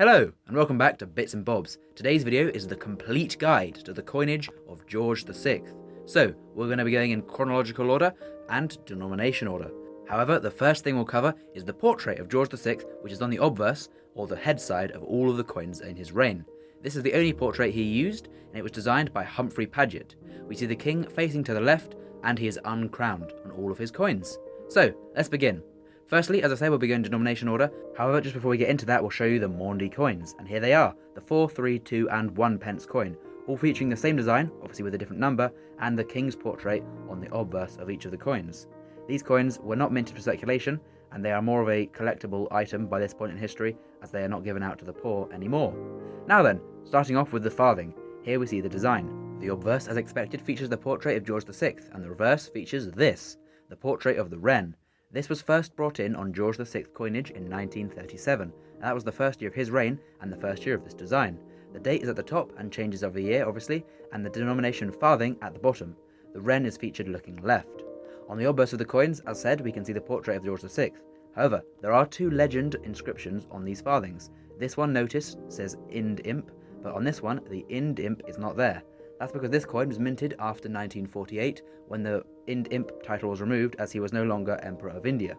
Hello, and welcome back to Bits and Bobs. Today's video is the complete guide to the coinage of George VI. So, we're going to be going in chronological order and denomination order. However, the first thing we'll cover is the portrait of George VI, which is on the obverse, or the head side of all of the coins in his reign. This is the only portrait he used, and it was designed by Humphrey Paget. We see the king facing to the left, and he is uncrowned on all of his coins. So, let's begin. Firstly, as I say, we'll be going denomination order. However, just before we get into that, we'll show you the Maundy coins. And here they are, the 4, 3, 2 and 1 pence coin, all featuring the same design, obviously with a different number, and the king's portrait on the obverse of each of the coins. These coins were not minted for circulation, and they are more of a collectible item by this point in history, as they are not given out to the poor anymore. Now then, starting off with the farthing, here we see the design. The obverse, as expected, features the portrait of George VI, and the reverse features this, the portrait of the wren. This was first brought in on George VI coinage in 1937, and that was the first year of his reign and the first year of this design. The date is at the top and changes every year, obviously, and the denomination farthing at the bottom. The wren is featured looking left. On the obverse of the coins, as said, we can see the portrait of George VI. However, there are two legend inscriptions on these farthings. This one, notice, says Ind Imp, but on this one, the Ind Imp is not there. That's because this coin was minted after 1948, when the Ind Imp title was removed as he was no longer Emperor of India.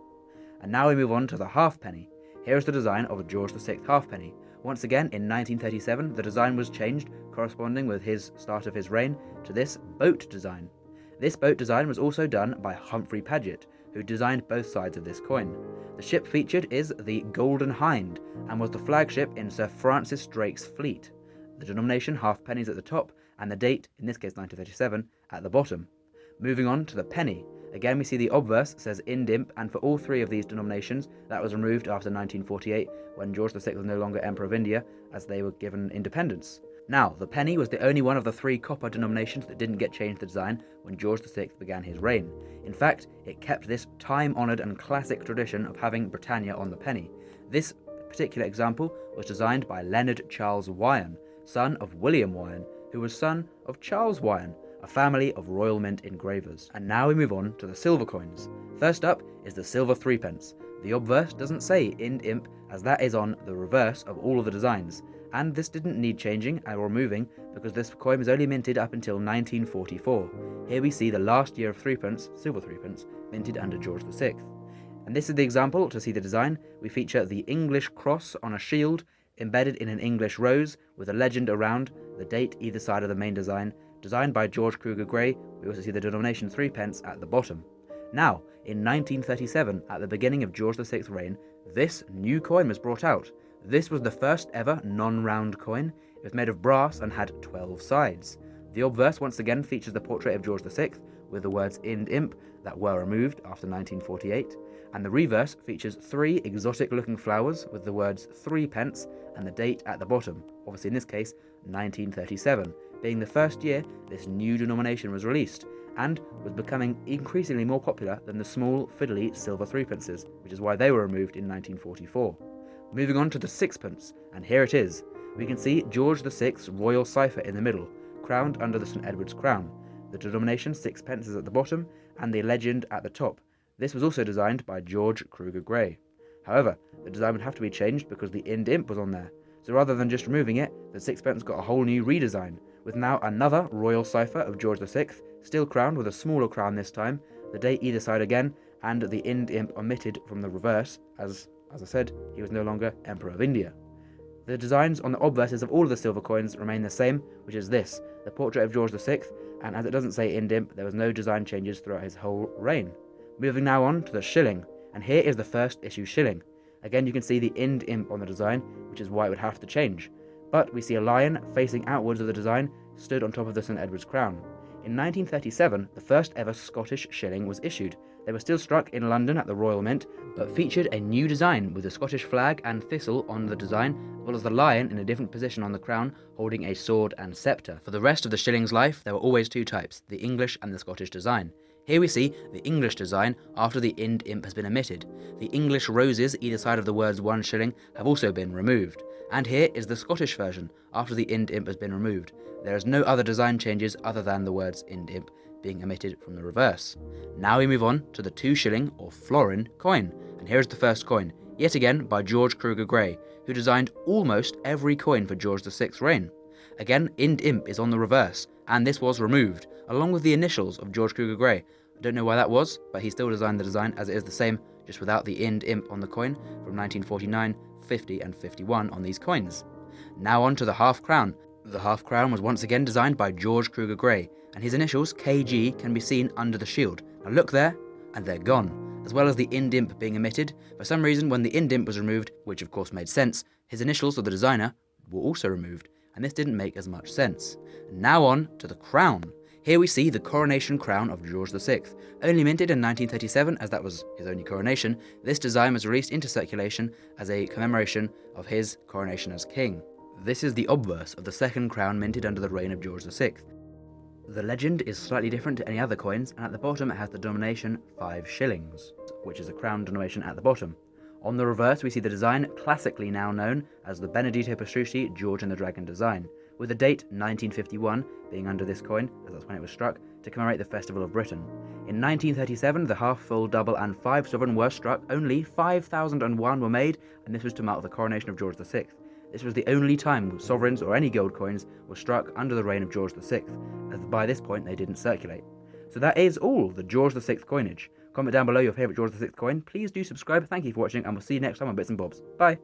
And now we move on to the halfpenny. Here is the design of a George VI halfpenny. Once again, in 1937, the design was changed, corresponding with his start of his reign, to this boat design. This boat design was also done by Humphrey Paget, who designed both sides of this coin. The ship featured is the Golden Hind, and was the flagship in Sir Francis Drake's fleet. The denomination halfpennies at the top, and the date, in this case 1937, at the bottom. Moving on to the penny. Again, we see the obverse says Ind Imp, and for all three of these denominations, that was removed after 1948, when George VI was no longer Emperor of India, as they were given independence. Now, the penny was the only one of the three copper denominations that didn't get changed to design when George VI began his reign. In fact, it kept this time-honoured and classic tradition of having Britannia on the penny. This particular example was designed by Leonard Charles Wyon, son of William Wyon, who was son of Charles Wyon, a family of Royal Mint engravers. And now we move on to the silver coins. First up is the silver threepence. The obverse doesn't say Ind Imp, as that is on the reverse of all of the designs, and this didn't need changing or removing because this coin was only minted up until 1944. Here we see the last year of threepence, silver threepence, minted under George VI. And this is the example. To see the design, we feature the English cross on a shield, embedded in an English rose, with a legend around, the date either side of the main design, designed by George Kruger Gray. We also see the denomination threepence at the bottom. Now, in 1937, at the beginning of George VI's reign, this new coin was brought out. This was the first ever non-round coin. It was made of brass and had 12 sides. The obverse once again features the portrait of George VI, with the words Ind Imp that were removed after 1948, and the reverse features three exotic-looking flowers with the words 3 pence and the date at the bottom, obviously in this case 1937, being the first year this new denomination was released, and was becoming increasingly more popular than the small fiddly silver threepences, which is why they were removed in 1944. Moving on to the sixpence, and here it is. We can see George VI's royal cipher in the middle, crowned under the St Edward's crown. The denomination 6 pence is at the bottom, and the legend at the top. This was also designed by George Kruger Gray. However, the design would have to be changed because the Ind Imp was on there. So rather than just removing it, the sixpence got a whole new redesign, with now another royal cipher of George VI, still crowned with a smaller crown this time, the date either side again, and the Ind Imp omitted from the reverse, as I said, he was no longer Emperor of India. The designs on the obverses of all of the silver coins remain the same, which is this, the portrait of George VI, and as it doesn't say Ind Imp, there was no design changes throughout his whole reign. Moving now on to the shilling, and here is the first issue shilling. Again, you can see the Ind Imp on the design, which is why it would have to change. But we see a lion facing outwards of the design, stood on top of the St Edward's crown. In 1937, the first ever Scottish shilling was issued. They were still struck in London at the Royal Mint, but featured a new design with the Scottish flag and thistle on the design, as well as the lion in a different position on the crown, holding a sword and sceptre. For the rest of the shilling's life, there were always two types, the English and the Scottish design. Here we see the English design after the Ind Imp has been omitted. The English roses either side of the words 1 shilling have also been removed. And here is the Scottish version after the Ind Imp has been removed. There is no other design changes other than the words Ind Imp being omitted from the reverse. Now we move on to the 2 shilling or florin coin, and here is the first coin. yet again by George Kruger Gray, who designed almost every coin for George VI's reign. Again, Ind Imp is on the reverse, and this was removed, along with the initials of George Kruger Gray. I don't know why that was, but he still designed the design as it is the same, just without the Ind Imp on the coin from 1949, 50 and 51 on these coins. Now on to the half crown. The half crown was once again designed by George Kruger Gray, and his initials, KG, can be seen under the shield. Now look there, and they're gone, as well as the Ind Imp being omitted. For some reason, when the Ind Imp was removed, which of course made sense, his initials of the designer were also removed, and this didn't make as much sense. Now on to the crown. Here we see the coronation crown of George VI. Only minted in 1937, as that was his only coronation, this design was released into circulation as a commemoration of his coronation as king. This is the obverse of the second crown minted under the reign of George VI. The legend is slightly different to any other coins, and at the bottom it has the denomination 5 shillings, which is a crown denomination at the bottom. On the reverse we see the design classically now known as the Benedetto Pestrucci George and the Dragon design, with the date 1951 being under this coin, as that's when it was struck, to commemorate the Festival of Britain. In 1937 the half, full, double and 5 sovereign were struck, only 5,001 were made, and this was to mark the coronation of George VI. This was the only time sovereigns or any gold coins were struck under the reign of George VI, as by this point they didn't circulate. So that is all the George VI coinage. Comment down below your favourite George VI coin, please do subscribe, thank you for watching, and we'll see you next time on Bits and Bobs. Bye!